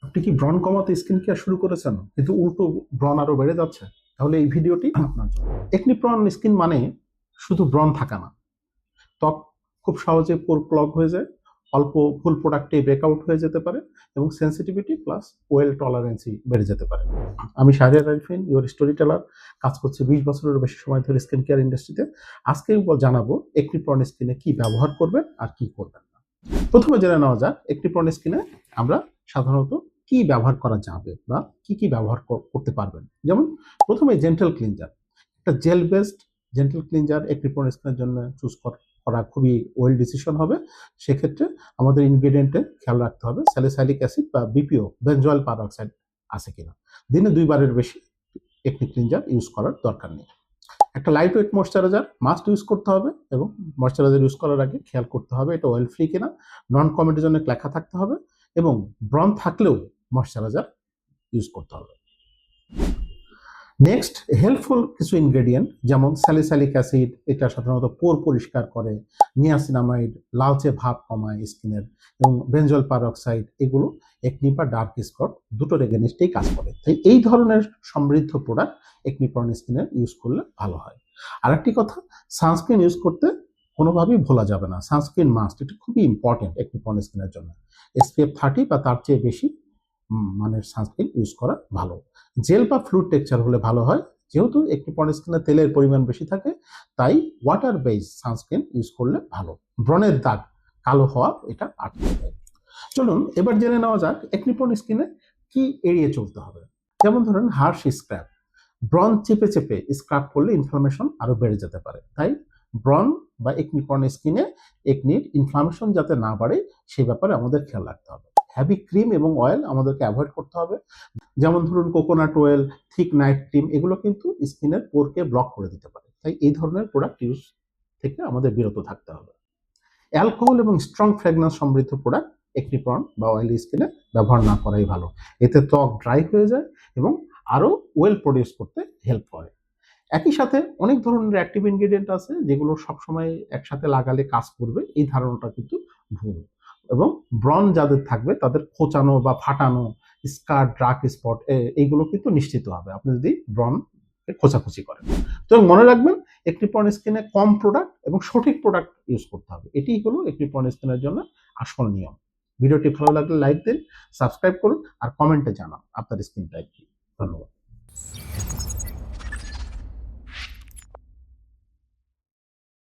আপনি কি ব্রণ কমাতে স্কিন কেয়ার শুরু করেছেন কিন্তু উল্টো ব্রণ আরো বেড়ে যাচ্ছে? তাহলে এই ভিডিওটি আপনার জন্য। একনি প্রন স্কিন মানে শুধু ব্রণ থাকা না, ত্বক খুব সহজে পোর ক্লগ হয়ে যায়, অল্প ফুল প্রোডাক্টে ব্রেকআউট হয়ে যেতে পারে এবং সেন্সিটিভিটি প্লাস ওয়েল টলারেন্সি বেড়ে যেতে পারে। আমি Shahriar Arifin, your story teller. কাজ করছি 20 বছরেরও বেশি সময় ধরে স্কিন কেয়ার ইন্ডাস্ট্রিতে। আজকে জানাবো একনি প্রন স্কিনে কি ব্যবহার করবেন আর কি করবেন না। প্রথমে জেনে নেওয়া যাক একটি প্রন স্কিনে আমরা সাধারণত কি ব্যবহার করা যাবে বা কি ব্যবহার করতে পারবেন। যেমন প্রথমে জেন্টাল ক্লিনজার, একটা জেল বেসড জেন্টাল ক্লিনজার একটি প্রন স্কিনের জন্য চুজ করা খুবই ওয়েল ডিসিশন হবে। সেক্ষেত্রে আমাদের ইনগ্রেডিয়েন্টে খেয়াল রাখতে হবে স্যালিসাইলিক অ্যাসিড বা বিপিও বেনজয়েল পারঅক্সাইড আছে কিনা। দিনে 2 বারের বেশি একটি ক্লিনজার ইউজ করার দরকার নেই। একটা light weight moisturiser must use করতে হবে এবং ময়শ্চারাইজার ইউজ করার আগে খেয়াল করতে হবে এটা অয়েল ফ্রি কিনা, নন কমেডোজেনিক লেখা থাকতে হবে এবং ব্রণ থাকলেও ময়শ্চারাইজার ইউজ করতে হবে। নেক্সট, হেল্পফুল কিছু ইনগ্রেডিয়েন্ট যেমন স্যালিসাইলিক অ্যাসিড, এটা সাধারণত পোর পরিষ্কার করে, নিয়াসিনামাইড লালচে ভাব কমায় স্কিনের, এবং বেনজল পারঅক্সাইড, এগুলো একনি বা ডার্ক স্পট দুটোর এগেনিস্টেই কাজ করে। তাই এই ধরনের সমৃদ্ধ প্রোডাক্ট একনি প্রন স্কিনে ইউজ করলে ভালো হয়। আরেকটি কথা, সানস্ক্রিন ইউজ করতে কোনোভাবেই ভোলা যাবে না। সানস্ক্রিন মাস্ট, এটা খুবই ইম্পর্টেন্ট একনি প্রন স্কিনের জন্য। SPF 30 বা তার চেয়ে বেশি মানের সানস্ক্রিন ইউজ করা ভালো। জেল বা ফ্লুইড টেক্সচার হলে ভালো হয়। যেহেতু একটি প্রন স্কিনে তেলের পরিমাণ বেশি থাকে, তাই ওয়াটার বেস সানস্ক্রিন ইউজ করলে ভালো। ব্রণের দাগ কালো হওয়া এটা আটকে দেয়। চলুন এবার জেনে নেওয়া যাক একনি প্রন স্কিনে কি এড়িয়ে চলতে হবে। যেমন ধরেন হার্শ স্ক্র্যাপ, ব্রণ চেপে চেপে স্ক্রাব করলে ইনফ্লামেশন আরো বেড়ে যেতে পারে। তাই ব্রণ বা একনি প্রন স্কিনে একনির ইনফ্লামেশন যাতে না বাড়ে সেই ব্যাপারে আমাদের খেয়াল রাখতে হবে। হ্যাভি ক্রিম এবং অয়েল আমাদেরকে অ্যাভয়েড করতে হবে। যেমন ধরুন coconut oil, thick night cream, এগুলো কিন্তু স্কিনের পোরকে ব্লক করে দিতে পারে। তাই এই ধরনের প্রোডাক্ট ইউজ থেকে আমাদের বিরত থাকতে হবে। অ্যালকোহল এবং স্ট্রং ফ্র্যাগনেন্স সমৃদ্ধ প্রোডাক্ট একনি প্রন বা অয়েলি স্কিনে ব্যবহার না করাই ভালো। এতে ত্বক ড্রাই হয়ে যায় এবং আরো ওয়েল প্রডিউস করতে হেল্প করে। একই সাথে অনেক ধরনের অ্যাক্টিভ ইনগ্রেডিয়েন্ট আছে যেগুলো সবসময় একসাথে লাগালে কাজ করবে, এই ধারণাটা কিন্তু ভুল। এবং ব্রণ যাদের থাকবে তাদের খোঁচানো বা ফাটানো, স্কার, ডার্ক স্পট, এইগুলো কিন্তু নিশ্চিত হবে আপনি যদি ব্রণ খোঁচাখুচি করেন। তো মনে রাখবেন একটি প্রন স্কিনে কম প্রোডাক্ট এবং সঠিক প্রোডাক্ট ইউজ করতে হবে। এটি হলো একটি প্রন স্কিনের জন্য আসল নিয়ম। ভিডিওটি ভালো লাগলে লাইক দিন, সাবস্ক্রাইব করুন আর কমেন্টে জানান আপনার স্কিন টাইপ কি। ধন্যবাদ।